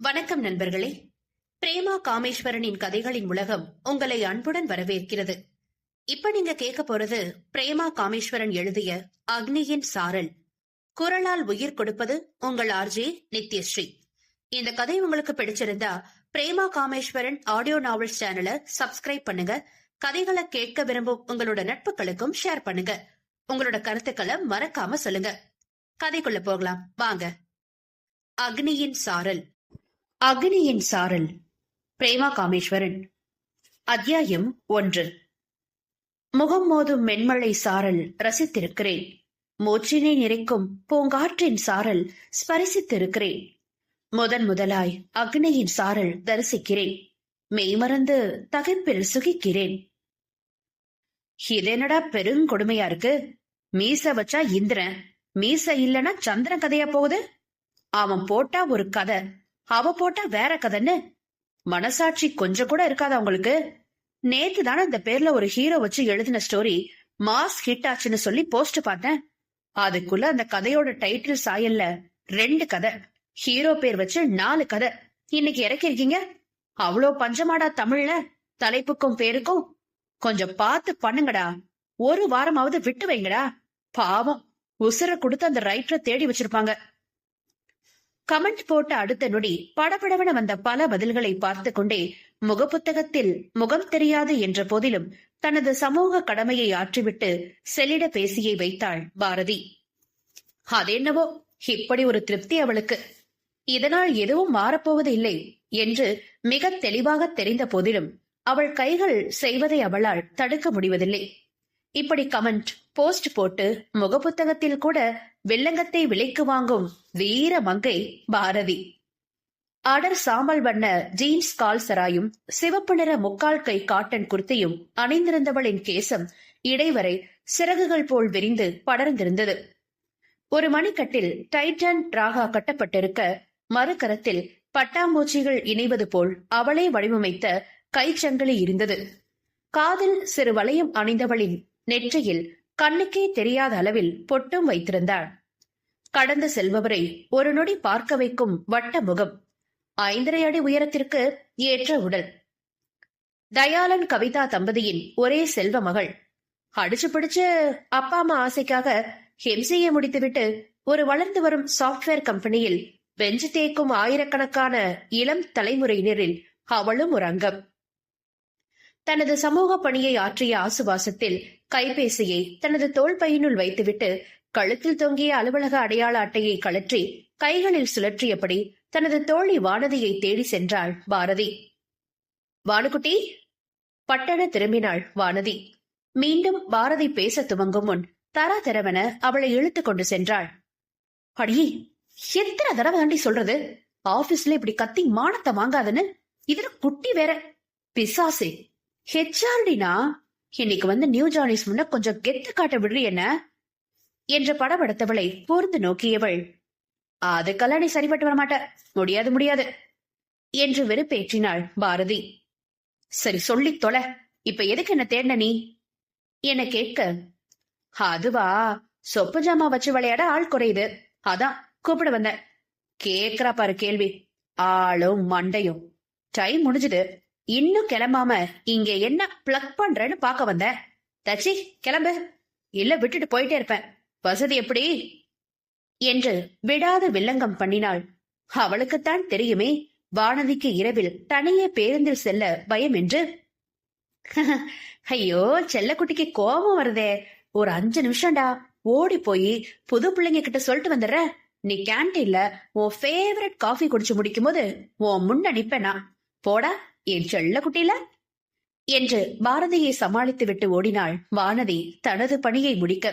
வணக்கம் நண்பர்களே. பிரேமா காமேஸ்வரனின் கதைகளின் உலகம் உங்களை அன்புடன் வரவேற்கிறது. இப்ப நீங்க கேட்க போறது பிரேமா காமேஸ்வரன் எழுதிய அக்னியின் சாரல். குரலால் உயிர் கொடுப்பது உங்கள் ஆர்ஜே நித்யஸ்ரீ. இந்த கதை உங்களுக்கு பிடிச்சிருந்தா பிரேமா காமேஸ்வரன் ஆடியோ நாவல்ஸ் சேனலை சப்ஸ்கிரைப் பண்ணுங்க. கதைகளை கேட்க விரும்பும் உங்களோட நட்புகளுக்கும் ஷேர் பண்ணுங்க. உங்களோட கருத்துக்களை மறக்காம சொல்லுங்க. கதைக்குள்ள போகலாம் வாங்க. அக்னியின் சாரல். அக்னியின் சாரல். பிரேமா காமேஸ்வரன். அத்தியாயம் 1. முகம் மோதும் மென்மழை சாரல் ரசித்திருக்கிறேன். மூச்சினை நிறைக்கும் பூங்காற்றின் சாரல் ஸ்பரிசித்திருக்கிறேன். முதலாய் அக்னியின் சாரல் தரிசிக்கிறேன். மெய்மறந்து தகைப்பில் சுகிக்கிறேன். இதென்னடா பெருங்கொடுமையா இருக்கு. மீச வச்சா இந்திரன், மீச இல்லனா சந்திரன் கதையா போகுது. அவன் போட்டா ஒரு கதை, அவ போட்டா வேற கதைன்னு மனசாட்சி கொஞ்சம் கூட இருக்காதா உங்களுக்கு? நேத்து தானே இந்த பேர்ல ஒரு ஹீரோ வச்சு எழுதின ஸ்டோரி மாஸ் ஹிட் ஆச்சுன்னு சொல்லி போஸ்ட் பார்த்தேன். அதுக்குள்ள அந்த கதையோட டைட்டில் சாயல்ல 2 கதை, ஹீரோ பேர் வச்சு 4 கதை இன்னைக்கு இறக்கிருக்கீங்க. அவ்வளோ பஞ்சமாடா தமிழ்ல தலைப்புக்கும் பேருக்கும். கொஞ்சம் பார்த்து பண்ணுங்கடா. ஒரு வாரமாவது விட்டு வைங்கடா. பாவம், உசுர கொடுத்து அந்த ரைட்டரை தேடி வச்சிருப்பாங்க. கமெண்ட் போட்ட அடுத்த நொடி படபடவன வந்த பல பதில்களை பார்த்து கொண்டே முகப்புத்தகத்தில் முகம் தெரியாது என்ற போதிலும் தனது சமூக கடமையை ஆற்றிவிட்டு செல்லிட பேசியை வைத்தாள் பாரதி. அதென்னவோ இப்படி ஒரு திருப்தி அவளுக்கு. இதனால் எதுவும் மாறப்போவது இல்லை என்று மிக தெளிவாக தெரிந்த போதிலும் அவள் கைகள் செய்வதை அவளால் தடுக்க முடிவதில்லை. இப்படி கமெண்ட் போஸ்ட் போட்டு முகப்புத்தகத்தில் கூட வெள்ளங்கத்தை விலைக்கு வாங்கும் வீர மங்கை பாரதி. அடர் சாம்பல் வண்ண ஜீன்ஸ் கால்சராயும் சிவப்பு நிற முக்கால் கை காட்டன் குர்த்தியும் அணிந்திருந்தவளின் கேசம் இடைவரை சிறகுகள் போல் விரிந்து படர்ந்திருந்தது. ஒரு மணிக்கட்டில் டைட்டன் ராகா கட்டப்பட்டிருக்க மறுகரத்தில் பட்டாம்பூச்சிகள் இணைவது போல் அவளே வடிவமைத்த கைச்சங்கிலி இருந்தது. காதில் சிறு வளையம் அணிந்தவளின் நெற்றியில் கண்ணுக்கே தெரியாத அளவில் பொட்டும் வைத்திருந்தாள். கடந்து செல்பவரை ஒரு நொடி பார்க்க வைக்கும் வட்ட முகம், 5.5 அடி உயரத்திற்கு ஏற்ற உடல். தயாளன் கவிதா தம்பதியின் ஒரே செல்வ மகள். அடிச்சு பிடிச்சு அப்பா அம்மா ஆசைக்காக எம்சிஏ முடித்துவிட்டு ஒரு வளர்ந்து வரும் சாப்ட்வேர் கம்பெனியில் வெஞ்சு தேய்க்கும் ஆயிரக்கணக்கான இளம் தலைமுறையினரில் அவளும் ஒரு அங்கம். தனது சமூக பணியை ஆற்றிய ஆசுவாசத்தில் கைபேசியை தனது தோள் பையினுள் வைத்துவிட்டு கழுத்தில் தொங்கிய அலுவலக அடையாள அட்டையை கழற்றி கைகளில் சுழற்றியபடி தனது தோழி வானதியை தேடி சென்றாள் பாரதி. வானுக்குட்டி, பட்டென திரும்பினாள் வானதி. மீண்டும் பாரதி பேச துவங்கும் முன் தரா தரவென அவளை இழுத்து கொண்டு சென்றாள். அடியே, எத்தனை தடவை தாண்டி சொல்றது, ஆபீஸ்ல இப்படி கத்தி மானத்தை வாங்காதுன்னு. இதுல குட்டி வேற பிசாசே. ஹெச்ஆர்டினா இன்னைக்கு வந்து நியூ ஜானிஸ் முன்ன கொஞ்சம் கெத்து காட்ட விடுறி என்ன என்று படபடுத்தவளை கூர்ந்து நோக்கியவள், அதுக்கெல்லாம் நீ சரிபட்டு வரமாட்ட, முடியாது என்று வெறுப்பேற்றினாள் பாரதி. சரி சொல்லி தொலை, இப்ப எதுக்கு என்ன தேடின நீ என கேட்க, அதுவா சொப்பு ஜாமா வச்சு விளையாட ஆள் குறையுது, அதான் கூப்பிட வந்த. கேக்குறா பாரு கேள்வி, ஆளும் மண்டையும். டைம் முடிஞ்சது, இன்னும் கிளம்பாம இங்க என்ன பிளக் பண்றேன்னு பாக்க வந்த. தச்சி கிளம்பு, இல்ல விட்டுட்டு போயிட்டே இருப்பேன். வசதி எப்படி என்று விடாத வில்லங்கம் பண்ணினாள். அவளுக்குத்தான் தெரியுமே வானதிக்கு இரவில் தனியே பேருந்தில் செல்ல பயம் என்று. ஐயோ, செல்லக்குட்டிக்கு கோபம் வருதே. ஒரு 5 நிமிஷம்டா, ஓடி போய் புது பிள்ளைங்க கிட்ட சொல்லிட்டு வந்துடுற. நீ கேன்டீன்ல உன் ஃபேவரட் காஃபி குடிச்சு முடிக்கும் போது உன் முன்ன நிப்பேனா, போடா என் செல்ல குட்டில என்று பாரதியை சமாளித்து விட்டு ஓடினாள் வானதி தனது பணியை முடிக்க.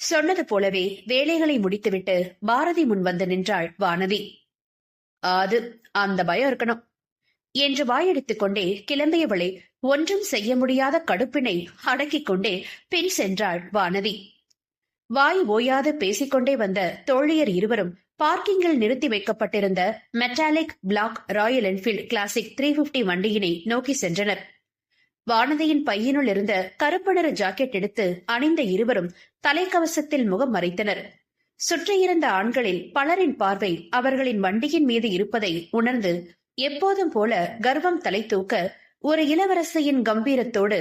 சொன்னது போலவே வேலைகளை முடித்துவிட்டு பாரதி முன் வந்து நின்றாள் வானதி. அது அந்த பயம் இருக்கணும் என்று வாயெடுத்துக் கொண்டே கிளம்பியவளை ஒன்றும் செய்ய முடியாத கடுப்பினை அடக்கிக் கொண்டே பின் சென்றாள் வானதி. வாய் ஓயாது பேசிக்கொண்டே வந்த தோழியர் இருவரும் பார்க்கிங்கில் நிறுத்தி வைக்கப்பட்டிருந்த metallic black Royal Enfield Classic 350 வண்டியினை நோக்கி சென்றனர். வானதியின் பையினுள் இருந்த கருப்பு நிற ஜாக்கெட் எடுத்து அணிந்த இருவரும் தலைக்கவசத்தில் முகம் மறைத்தனர். சுற்றியிருந்த ஆண்களில் பலரின் பார்வை அவர்களின் வண்டியின் மீது இருப்பதை உணர்ந்து எப்போதும் போல கர்வம் தலை தூக்க ஒரு இளவரசியின் கம்பீரத்தோடு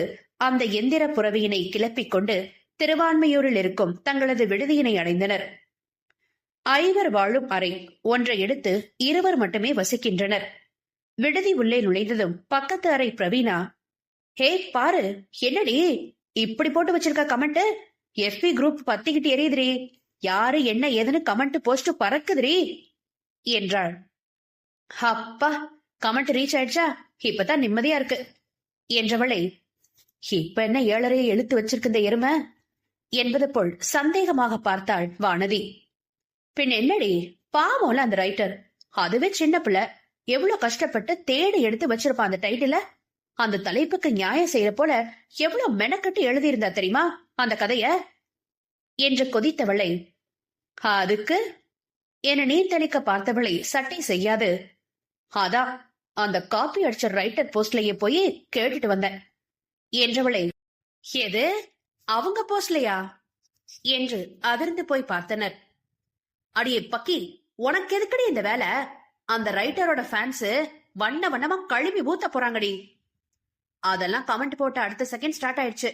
அந்த எந்திர புறவியினை கிளப்பிக் கொண்டு திருவான்மையூரில் இருக்கும் தங்களது விடுதியினை அடைந்தனர். 5 வாழும் அறை ஒன்றை எடுத்து 2 மட்டுமே வசிக்கின்றனர். விடுதி உள்ளே நுழைந்ததும் பக்கத்து அறை பிரவீனா, ஹே பாரு, என்னடி இப்படி போட்டு வச்சிருக்க கமெண்ட், FB குரூப் பத்திக்கிட்டு எரியுதுரி, யாரு என்ன ஏதுன்னு கமெண்ட் போஸ்ட் பறக்குதுரி என்றாள். அப்பா, கமெண்ட் ரீச் ஆயிடுச்சா, இப்பதான் நிம்மதியா இருக்கு என்றவளை, இப்ப என்ன 7.5 எழுத்து வச்சிருக்கு இந்த எருமை என்பது போல் சந்தேகமாக பார்த்தாள் வானதி. பின் என்னடி, பாவம்ல அந்த ரைட்டர், அதுவே சின்ன பிள்ளை, எவ்வளவு கஷ்டப்பட்டு தேடி எடுத்து வச்சிருப்பான் அந்த டைட்டில. அந்த தலைப்புக்கு நியாயம் செய்யற போல எவ்வளவு மெனக்கட்டு எழுதியிருந்தா தெரியுமா அந்த கதைய என்று கொதித்தவளை, அதுக்கு என நீர் தெளிக்க பார்த்தவளை சட்டை செய்யாது, அதான் அந்த காப்பி அடிச்ச ரைட்டர் போஸ்ட்லயே போய் கேட்டுட்டு வந்தேன் என்றவளை, எது அவங்க போஸ்ட்லையா என்று அதிர்ந்து போய் பார்த்தனர். அடியே பக்கி, உனக்கு எதுக்கடி இந்த வேலை? அந்த ரைட்டரோட ஃபேன்ஸ் வண்ண வண்ணமா கழுவி ஊத்த போறாங்கடி. அதெல்லாம் கமெண்ட் போட்ட அடுத்த செகண்ட் ஸ்டார்ட் ஆயிடுச்சு.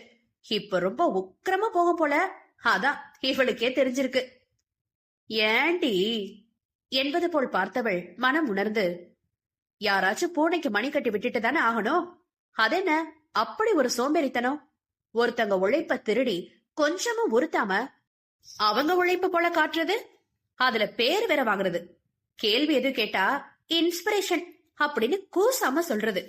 இப்ப ரொம்ப உக்கிரமா போகும் போல, அதான் இவளுக்கே தெரிஞ்சிருக்கு. ஏண்டி என்பது போல் பார்த்தவள் மனம் உணர்ந்து, யாராச்சும் பூனைக்கு மணி கட்டி விட்டுட்டு தானே ஆகணும், அதென்ன அப்படி ஒரு சோம்பேறித்தனம்? ஒருத்தங்க உழைப்ப திருடி கொஞ்சமும் உறுத்தாம அவங்க உழைப்பு போல காட்டுறது, அதுல பேர் வேற வாங்குறது, கேள்வி எது கேட்டா இன்ஸ்பிரேஷன் அப்படின்னு கூசாம சொல்றது.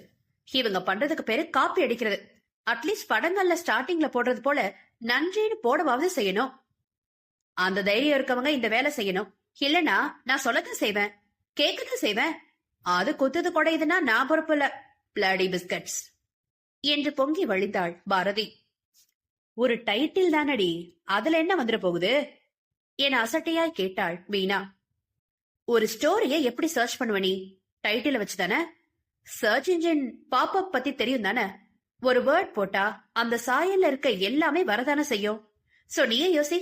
இவங்க பண்றதுக்கு பேரு காப்பி அடிக்கிறது. அட்லீஸ்ட் படங்கள்ல ஸ்டார்டிங்ல போடுறது போல நன்றின்னு போடவாவது செய்யணும். அந்த தைரியம் இருக்கவங்க இந்த வேலை செய்யணும். இல்லனா நான் சொல்லத்தான் செய்வேன், கேட்கத்தான் செய்வேன். அது குத்துது குடையுதுன்னா நான் பொறுப்பு இல்ல, பிளாடி பிஸ்கட்ஸ் என்று பொங்கி வழிந்தாள் பாரதி. ஒரு டைட்டில் தானடி, அதுல என்ன வந்துட போகுது என அசட்டையாய் கேட்டாள் வீணா. ஒரு ஸ்டோரிய எப்படி சர்ச் பண்ணுவ நீ? டைட்டில வச்சுதானே. சர்ச் இன்ஜின் பாப்அப் பத்தி தெரியும் தானே. ஒரு வேர்ட் போட்டா அந்த சாயல்ல இருக்க எல்லாமே வரதானே செய்யும். சோ நீயே யோசி,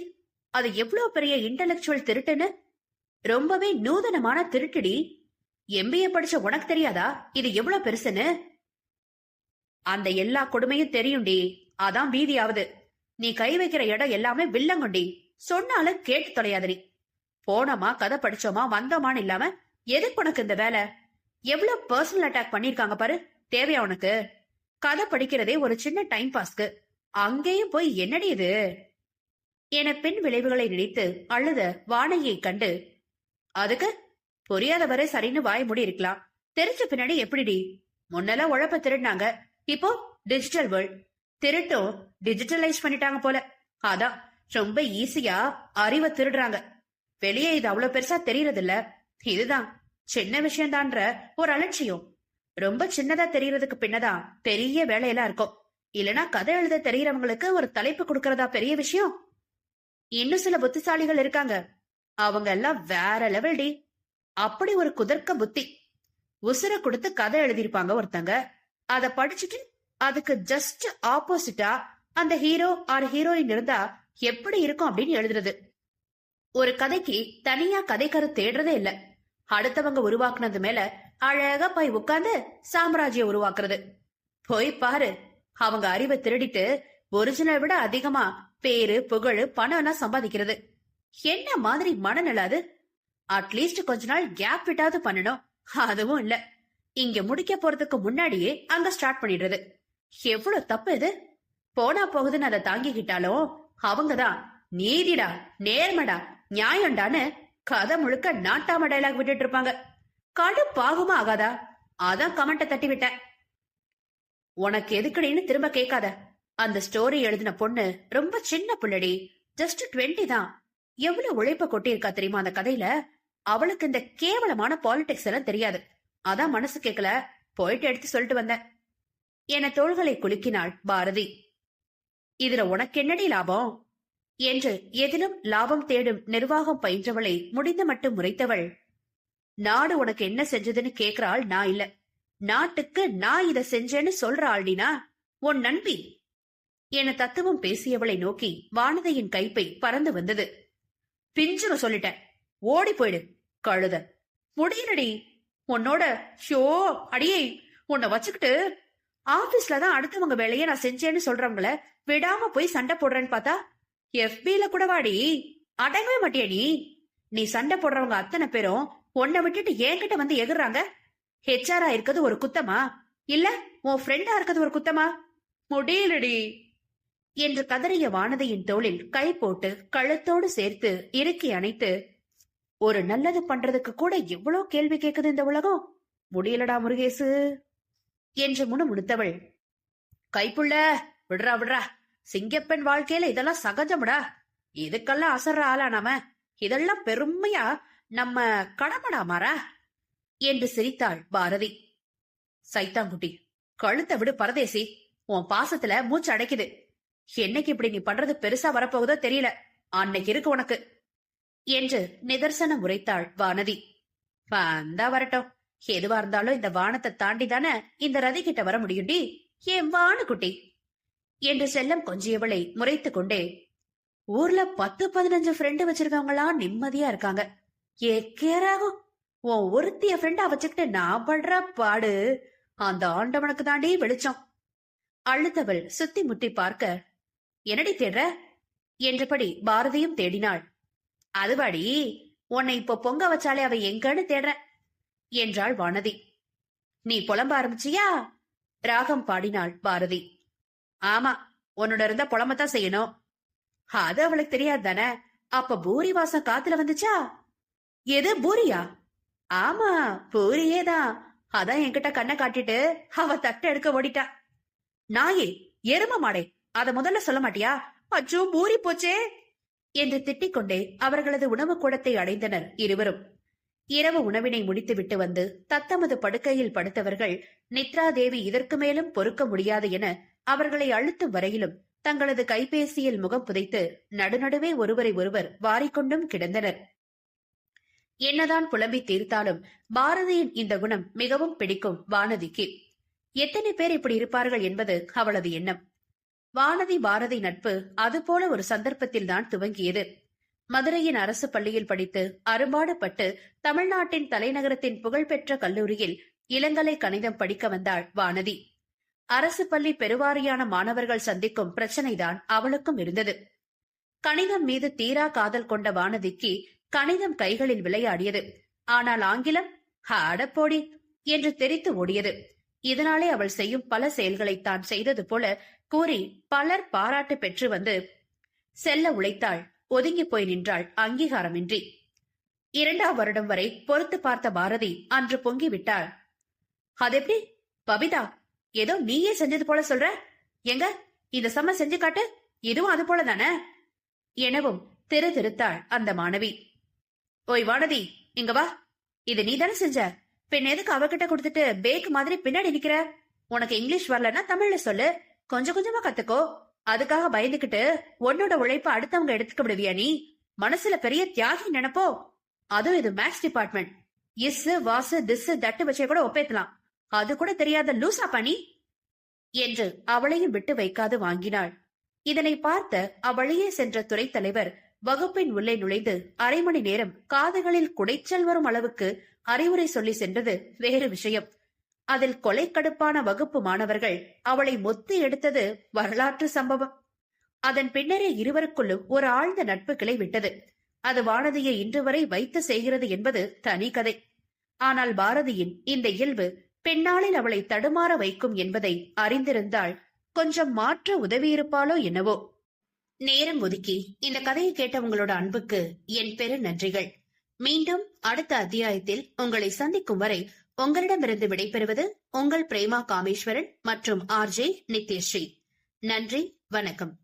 அது எவ்வளவு பெரிய இன்டெலெக்சுவல் திருட்டுன்னு. ரொம்பவே நூதனமான திருட்டுடி. MBA படிச்ச உனக்கு தெரியாதா இது எவ்வளவு பெருசுன்னு? அந்த எல்லா கொடுமையும் தெரியும்டி, அதான் வீதியாவது. நீ கை வைக்கிற இடம் எல்லாமே வில்லங்கொண்டி, சொன்னாலும் கேட்டு தொலையாதடி. போனோமா கதை படிச்சோமா வந்தோமான்னு இல்லாம எதுக்கு உனக்கு இந்த வேலை? எவ்வளவு பர்சனல் அட்டாக் பண்ணிருக்காங்க பாரு. தேவையா உனக்கு? கதை படிக்கிறதே ஒரு சின்ன டைம் பாஸ்க்கு, அங்கேயும் போய் என்னடி இது என பின் விளைவுகளை நினைத்து அழுத வானகியை கண்டு, அதுக்கு புரியாத வரை சரின்னு வாய் மூடி இருக்கலாம், தெரிஞ்ச பின்னாடி எப்படிடி? முன்னெல்லாம் உழைப்ப திருடினாங்க, இப்போ டிஜிட்டல் வேர்ல்ட், திருட்டும் டிஜிட்டலைஸ் பண்ணிட்டாங்க போல. அதான் ரொம்ப ஈஸியா அறிவை திருடுறாங்க. வெளியே இது அவ்வளவு பெருசா தெரியறது இல்ல. இதுதான் சின்ன விஷயம்தான்ற ஒரு அலட்சியம். ரொம்ப சின்னதா தெரியறதுக்கு பின்னதான் பெரிய வேலையெல்லாம் இருக்கும். இல்லனா கதை எழுத தெரியறவங்களுக்கு ஒரு தலைப்பு கொடுக்கறதா பெரிய விஷயம்? இன்னும் சில புத்திசாலிகள் இருக்காங்க, அவங்க எல்லாம் வேற லெவல் டி. அப்படி ஒரு குதர்க்க புத்தி. உசுர கொடுத்து கதை எழுதிருப்பாங்க ஒருத்தங்க, அத படிச்சுட்டு அதுக்கு ஜஸ்ட் ஆப்போசிட்டா அந்த ஹீரோ ஆர் ஹீரோயின் இருந்தா எப்படி இருக்கும் அப்படின்னு எழுதுறது. ஒரு கதைக்கு தனியா கதைக்கரு தேடுறதே இல்ல. அடுத்தவங்க உருவாக்குனது மேல அழகா போய் உட்கார்ந்து சாம்ராஜ்யம் உருவாக்குறது. போய் பாரு, அவங்க அறிவை திருடிட்டு ஒரிஜினல் விட அதிகமா பேரு புகழ் பணம்னா சம்பாதிக்கிறது. என்ன மாதிரி மனநிலை அது? அட்லீஸ்ட் கொஞ்ச நாள் கேப் விட்டாவது பண்ணணும். அதுவும் இல்ல, இங்க முடிக்க போறதுக்கு முன்னாடியே அங்க ஸ்டார்ட் பண்ணிடுறது. எவ்வளவு தப்பு இது. போனா போகுதுன்னு அதை தாங்கிக்கிட்டாலும் அவங்கதான் நீதிடா, நேர்மடா, நியாயம்டான்னு கதை முழுக்க நாட்டாம டைலாக் விட்டுட்டு இருப்பாங்க. கடுப்பாகுமா ஆகாதா? அதான் கமெண்ட தட்டி விட்டேன். உனக்கு எதுக்குடின்னு திரும்ப கேட்காத. அந்த ஸ்டோரி எழுதின பொண்ணு ரொம்ப சின்ன புள்ளடி, ஜஸ்ட் 20 தான். எவ்வளவு உழைப்ப கொட்டியிருக்கா தெரியுமா அந்த கதையில. அவளுக்கு இந்த கேவலமான பாலிடிக்ஸ் எல்லாம் தெரியாது. அதான் மனசு கேட்கல, போயிட்டு எடுத்து சொல்லிட்டு வந்தேன் என தோள்களை குலுக்கினாள் பாரதி. இதுல உனக்கு என்னடி லாபம் என்று எதிலும் லாபம் தேடும் நிர்வாகம் பயின்றவளை முடிந்த மட்டும் முறைத்தவள், நாடு உனக்கு என்ன செஞ்சதுன்னு கேக்குறாள் நான் இல்ல, நாட்டுக்கு நான் இத செஞ்சேன்னு சொல்ற ஆள்டினா உன் நண்பி என தத்துவம் பேசியவளை நோக்கி வானதியின் கைப்பை பறந்து வந்தது. பிஞ்சுன்னு சொல்லிட்டேன். ஓடி போயிடு கழுத. முடியலடி உன்னோட. ஷோ அடியே, உன்னை வச்சுக்கிட்டு ஆபீஸ்லதான் அடுத்தவங்க வேலையை நான் செஞ்சேன்னு சொல்றவங்கள விடாம போய் சண்டை போடுறேன்னு பார்த்தா FB-ல கூட வாடி அடங்கவே மாட்டியா நீ? நீ சண்டை போடுறவங்க அத்தனை பேரும் உன்னை விட்டுட்டு என்கிட்ட வந்து எகுறாங்க. HR-ஆ இருக்கிறது ஒரு குத்தமா, இல்ல உன் ஃப்ரெண்டா இருக்கிறது ஒரு குத்தமா? முடியலடி என்று கதறிய வானதியின் தோளில் கை போட்டு கழுத்தோடு சேர்த்து இறுக்கி அணைத்து, ஒரு நல்லது பண்றதுக்கு கூட எவ்வளவு கேள்வி கேக்குது இந்த உலகம். முடியலடா முருகேசு என்று முணுமுணுத்தவள், கைப்புள்ள விடுறா விடுறா, சிங்கப்பெண் வாழ்க்கையில இதெல்லாம் சகஜம்டா. இதுக்கெல்லாம் அசர்ற ஆளா நாம? இதெல்லாம் பெருமையா நம்ம கடமடா மாறா என்று சிரித்தாள் பாரதி. சைத்தாங்குட்டி, கழுத்தை விடு பரதேசி, உன் பாசத்துல மூச்சு அடைக்குது. என்னைக்கு இப்படி நீ பண்றது பெருசா வரப்போகுதோ தெரியல, அன்னைக்கு இருக்கு உனக்கு என்று நிதர்சனம் உரைத்தாள் வானதி. வந்தா வரட்டும், எதுவா இருந்தாலும் இந்த வானத்தை தாண்டி தானே இந்த ரதி கிட்ட வர முடியும்டி என் வானுக்குட்டி என்று செல்லம் கொஞ்சியவளை முறைத்து கொண்டே, ஊர்ல 10-15 ஃப்ரெண்டு வச்சிருக்கவங்களாம் நிம்மதியா இருக்காங்க. கேராகும் உன் ஒருத்திய ஃப்ரெண்டா வச்சுக்கிட்டு நான் படுற பாடு அந்த ஆண்டவனுக்கு தாண்டி வெளிச்சம். அழுத்தவள் சுத்தி முத்தி பார்க்க, என்னடி தேடுற என்றபடி பாரதியும் தேடினாள். அதுவாடி, உன்னை இப்போ பொங்க வச்சாலே அவ எங்கன்னு தேடுற என்றாள் வானதி. நீ புலம்ப ஆரம்பிச்சியா? ராகம் பாடினாள் பாரதி. ஆமா, உன்னோட இருந்த புலம்பத்தான் செய்யணும். அது அவளுக்கு தெரியாது தானே. அப்ப பூரி வாசம் காத்துல வந்துச்சா? எது பூரியா? ஆமா, பூரியேதான். அதான் என்கிட்ட கண்ணை காட்டிட்டு அவ தட்டை எடுக்க ஓடிட்டா. நாயே, எரும மாடே, அத முதல்ல சொல்ல மாட்டியா? அச்சோ பூரி போச்சே என்று திட்டிக் கொண்டே அவர்களது உணவு கூடத்தை அடைந்தனர் இருவரும். இரவு உணவினை முடித்துவிட்டு வந்து தத்தமது படுக்கையில் படுத்தவர்கள் நித்ரா தேவி இதற்கு மேலும் பொறுக்க முடியாது என அவர்களை அழுத்தும் வரையிலும் தங்களது கைபேசியில் முகம் புதைத்து நடுநடுவே ஒருவரை ஒருவர் வாரிக்கொண்டும் கிடந்தனர். என்னதான் புலம்பி தீர்த்தாலும் பாரதியின் இந்த குணம் மிகவும் பிடிக்கும் வானதிக்கு. எத்தனை பேர் இப்படி இருப்பார்கள் என்பது அவளது எண்ணம். வானதி பாரதி நட்பு அதுபோல ஒரு சந்தர்ப்பத்தில் தான் துவங்கியது. மதுரையின் அரசு பள்ளியில் படித்து அரும்பாடுபட்டு தமிழ்நாட்டின் தலைநகரத்தின் புகழ்பெற்ற கல்லூரியில் இளங்கலை கணிதம் படிக்க வந்தாள் வானதி. அரசு பள்ளி பெருவாரியான மாணவர்கள் சந்திக்கும் பிரச்சனைதான் அவளுக்கும் இருந்தது. கணிதம் மீது தீரா காதல் கொண்ட வானதிக்கு கணிதம் கைகளில் விளையாடியது. ஆனால் ஆங்கிலம் அடப்போடி என்று தெரித்து ஓடியது. இதனாலே அவள் செய்யும் பல செயல்களை தான் செய்தது போல கூறி பலர் பாராட்டு பெற்று வந்து செல்ல உழைத்தாள். ஒதுங்கி போய் நின்றாள் அங்கீகாரமின்றி. 2ஆம் வருடம் வரை பொறுத்து பார்த்த பாரதி அன்று பொங்கி விட்டாள். அதெப்படி பபிதா, ஏதோ நீயே செஞ்சது போல சொல்ற, எங்க இந்த சம செஞ்சு காட்டு, இதுவும் அது போல தானே எனவும் திருத்தாள் அந்த மாணவி. ஓய் வானதி, இங்க வா, இது நீ தானே செஞ்ச, பின் எதுக்கு அவகிட்ட கொடுத்துட்டு பேக் மாதிரி பின்னாடி நிக்கிற? உனக்கு இங்கிலீஷ் வரலன்னா தமிழ்ல சொல்லு, கொஞ்சம் கொஞ்சமா கத்துக்கோ. அதுக்காக பயந்துகிட்டு உன்னோட உழைப்ப அடுத்தவங்க எடுத்துக்க விடுவியா நீ? மனசுல பெரிய தியாகி நினைப்போ? அதுவும் இது மேக்ஸ் டிபார்ட்மெண்ட். இஸ் வாசு திஸ் தட்டு வச்சே கூட ஒப்பேத்தலாம். அது கூட தெரியாத லூசா பண்ணி என்று அவளையும் விட்டு வைக்காது வாங்கினாள். இதனை பார்த்த அவ்வழியே சென்ற துறை தலைவர் வகுப்பின் உள்ளே நுழைந்து 1/2 மணி நேரம் காதுகளில் குடைச்சல் வரும் அளவுக்கு அறிவுரை சொல்லி சென்றது வேறு விஷயம். அதில் கொலைக்கடுப்பான வகுப்பு மாணவர்கள் அவளை மொத்து எடுத்தது வரலாற்று சம்பவம். அதன் பின்னரே இருவருக்குள்ளும் ஒரு ஆழ்ந்த நட்பு கிளை விட்டது. அது வானதியை இன்று வரை வைத்து செய்கிறது என்பது தனி கதை. ஆனால் பாரதியின் இந்த இயல்பு பின்னாளில் அவளை தடுமாற வைக்கும் என்பதை அறிந்திருந்தால் கொஞ்சம் மாற்ற உதவியிருப்பாளோ என்னவோ. நேரம் ஒதுக்கி இந்த கதையை கேட்ட உங்களோட அன்புக்கு என் பெரு நன்றிகள். மீண்டும் அடுத்த அத்தியாயத்தில் உங்களை சந்திக்கும் வரை உங்களிடமிருந்து விடைபெறுவது உங்கள் பிரேமா காமேஸ்வரன் மற்றும் RJ நித்யஸ்ரீ. நன்றி, வணக்கம்.